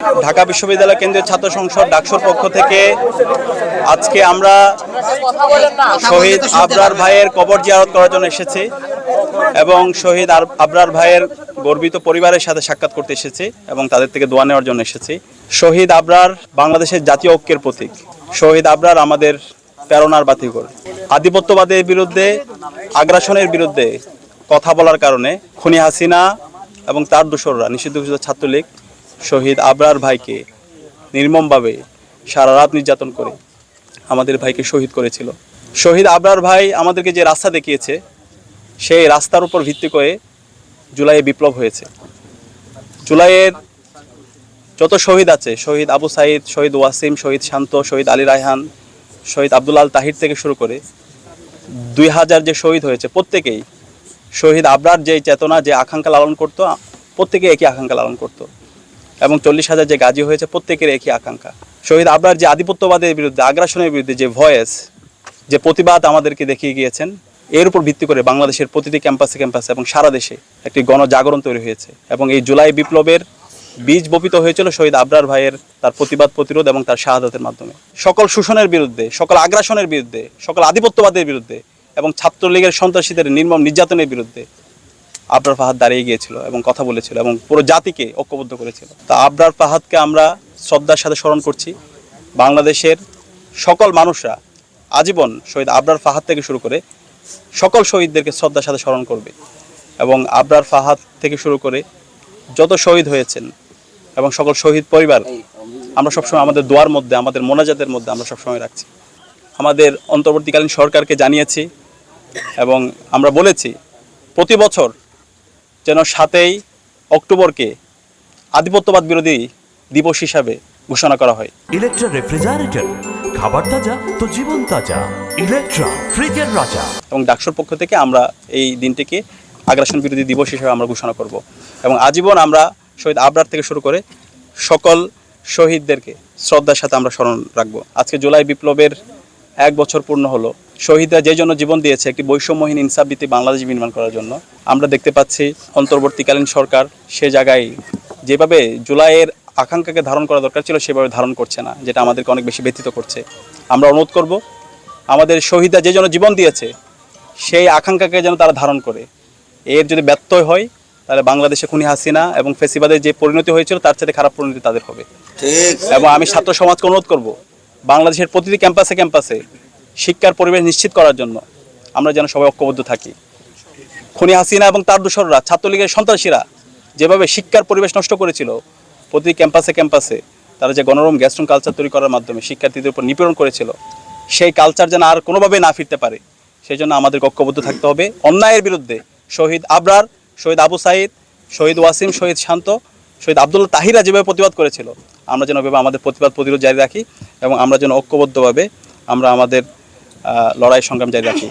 ঢাকা বিশ্ববিদ্যালয় কেন্দ্রীয় ছাত্র সংসদ ডাকসুর পক্ষ থেকে আজকে আমরা শহীদ আবরার ভাইয়ের কবর জিয়ারত করার জন্য এসেছি এবং শহীদ আবরার ভাইয়ের গর্বিত পরিবারের সাথে সাক্ষাৎ করতে এসেছি এবং তাদের থেকে দোয়া নেওয়ার জন্য এসেছি। শহীদ আবরার বাংলাদেশের জাতীয় ঐক্যের প্রতীক। শহীদ আবরার আমাদের প্রেরণার বাতিঘর। আধিপত্যবাদের বিরুদ্ধে, আগ্রাসনের বিরুদ্ধে কথা বলার কারণে খুনি হাসিনা এবং তার দোসররা নিষিদ্ধ ঘোষিত ছাত্রলীগ শহীদ আবরার ভাইকে নির্মমভাবে সারা রাত নির্যাতন করে আমাদের ভাইকে শহীদ করেছিল। শহীদ আবরার ভাই আমাদেরকে যে রাস্তা দেখিয়েছে সেই রাস্তার উপর ভিত্তি করে জুলাইয়ে বিপ্লব হয়েছে। জুলাইয়ের যত শহীদ আছে, শহীদ আবু সাইদ, শহীদ ওয়াসিম, শহীদ শান্ত, শহীদ আলী রায়হান, শহীদ আব্দুল আল তাহির থেকে শুরু করে 2000 যে শহীদ হয়েছে, প্রত্যেকেই শহীদ আবরার যে চেতনা, যে আকাঙ্ক্ষা লালন করতো, প্রত্যেকে একই আকাঙ্ক্ষা লালন করতো এবং 40,000 যে গাজী হয়েছে প্রত্যেকের একই আকাঙ্ক্ষা। শহীদ আবরার যে আধিপত্যবাদের বিরুদ্ধে, আগ্রাসনের বিরুদ্ধে যে ভয়েস, যে প্রতিবাদ আমাদেরকে দেখিয়ে গিয়েছেন, এর উপর ভিত্তি করে বাংলাদেশের প্রতিটি ক্যাম্পাসে ক্যাম্পাসে এবং সারা দেশে একটি গণজাগরণ তৈরি হয়েছে এবং এই জুলাই বিপ্লবের বীজ বপিত হয়েছিল শহীদ আবরার ভাইয়ের তার প্রতিবাদ, প্রতিরোধ এবং তার শাহাদাতের মাধ্যমে। সকল শোষণের বিরুদ্ধে, সকল আগ্রাসনের বিরুদ্ধে, সকল আধিপত্যবাদের বিরুদ্ধে এবং ছাত্রলীগের সন্ত্রাসীদের নির্মম নির্যাতনের বিরুদ্ধে আবরার ফাহাদ দাঁড়িয়ে গিয়েছিল এবং কথা বলেছিল এবং পুরো জাতিকে ঐক্যবদ্ধ করেছিল। তা আবরার ফাহাদকে আমরা শ্রদ্ধার সাথে স্মরণ করছি। বাংলাদেশের সকল মানুষরা আজীবন শহীদ আবরার ফাহাদ থেকে শুরু করে সকল শহীদদেরকে শ্রদ্ধার সাথে স্মরণ করবে এবং আবরার ফাহাদ থেকে শুরু করে যত শহীদ হয়েছেন এবং সকল শহীদ পরিবার আমরা সবসময় আমাদের দোয়ার মধ্যে, আমাদের মোনাজাতের মধ্যে আমরা সবসময় রাখছি। আমাদের অন্তর্বর্তীকালীন সরকারকে জানিয়েছি এবং আমরা বলেছি প্রতি বছর যেন 7ই অক্টোবরকে আধিপত্যবাদ বিরোধী দিবস হিসাবে ঘোষণা করা হয়। ইলেকট্রা রেফ্রিজারেটর, খাবার তাজা তো জীবন তাজা। ইলেকট্রা, ফ্রিজের রাজা। এবং ডাকসুর পক্ষ থেকে আমরা এই দিনটিকে আগ্রাসন বিরোধী দিবস হিসেবে আমরা ঘোষণা করব এবং আজীবন আমরা শহীদ আবরার থেকে শুরু করে সকল শহীদদেরকে শ্রদ্ধার সাথে আমরা স্মরণ রাখবো। আজকে জুলাই বিপ্লবের 1 বছর পূর্ণ হলো। শহীদরা যে জন্য জীবন দিয়েছে একটি বৈষম্যহীন ইনসাফভিত্তিক বাংলাদেশ নির্মাণ করার জন্য। আমরা দেখতে পাচ্ছি অন্তর্বর্তীকালীন সরকার সে জায়গায় যেভাবে জুলাইয়ের আকাঙ্ক্ষাকে ধারণ করা দরকার ছিল সেভাবে ধারণ করছে না, যেটা আমাদেরকে অনেক বেশি ব্যথিত করছে। আমরা অনুরোধ করব আমাদের শহীদরা যে জন্য জীবন দিয়েছে সেই আকাঙ্ক্ষাকে যেন তারা ধারণ করে। এর যদি ব্যত্যয় হয় তাহলে বাংলাদেশে খুনি হাসিনা এবং ফেসিবাদের যে পরিণতি হয়েছিল তার সাথে খারাপ পরিণতি তাদের হবে। এবং আমি ছাত্র সমাজকে অনুরোধ করব বাংলাদেশের প্রতিটি ক্যাম্পাসে ক্যাম্পাসে শিক্ষার পরিবেশ নিশ্চিত করার জন্য আমরা যেন সবাই ঐক্যবদ্ধ থাকি। খুনি হাসিনা এবং তার দোসররা, ছাত্রলীগের সন্ত্রাসীরা যেভাবে শিক্ষার পরিবেশ নষ্ট করেছিল, প্রতি ক্যাম্পাসে ক্যাম্পাসে তারা যে গণরম গ্যাস্ট্রুম কালচার তৈরি করার মাধ্যমে শিক্ষার্থীদের উপর নিপীড়ন করেছিল, সেই কালচার যেন আর কোনোভাবেই না ফিরতে পারে সেই জন্য আমাদের ঐক্যবদ্ধ থাকতে হবে। অন্যায়ের বিরুদ্ধে শহীদ আবরার, শহীদ আবু সাইদ, শহীদ ওয়াসিম, শহীদ শান্ত, শহীদ আব্দুল তাহিরা যেভাবে প্রতিবাদ করেছিল আমরা যেন ওইভাবে আমাদের প্রতিবাদ প্রতিরোধ জারি রাখি এবং আমরা যেন ঐক্যবদ্ধভাবে আমরা আমাদের লড়াই সংগ্রাম জারি রাখি।